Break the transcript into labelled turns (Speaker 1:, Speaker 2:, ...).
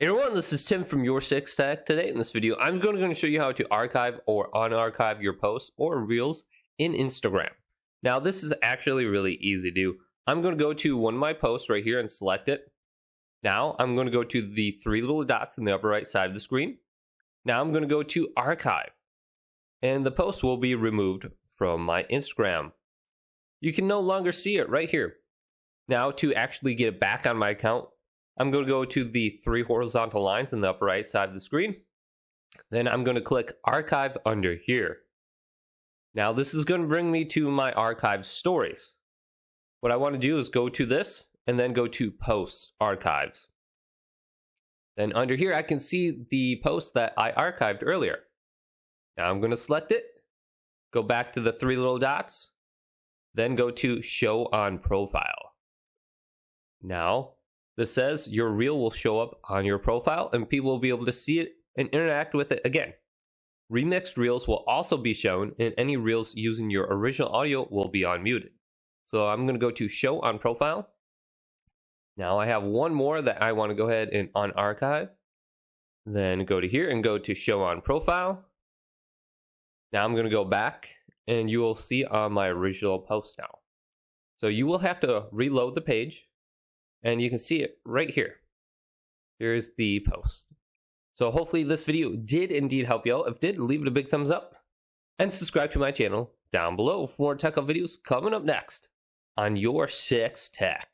Speaker 1: Hey everyone, this is Tim from YourSixTech. Today in this video, I'm going to show you how to archive or unarchive your posts or reels in Instagram. Now, this is actually really easy to do. I'm going to go to one of my posts right here and select it. Now, I'm going to go to the three little dots in the upper right side of the screen. Now, I'm going to go to archive, and the post will be removed from my Instagram. You can no longer see it right here. Now, to actually get it back on my account, I'm going to go to the three horizontal lines in the upper right side of the screen. Then I'm going to click archive under here. Now this is going to bring me to my archive stories. What I want to do is go to this and then go to posts archives. Then under here I can see the post that I archived earlier. Now I'm going to select it, go back to the three little dots, then go to show on profile. Now this says your reel will show up on your profile and people will be able to see it and interact with it again. Remixed reels will also be shown, and any reels using your original audio will be unmuted. So I'm going to go to show on profile. Now I have one more that I want to go ahead and unarchive. Then go to here and go to show on profile. Now I'm going to go back and you will see on my original post now. So you will have to reload the page. And you can see it right here. Here's the post. So hopefully this video did indeed help you out. If it did, leave it a big thumbs up. And subscribe to my channel down below for more tech videos coming up next on YourSixTech.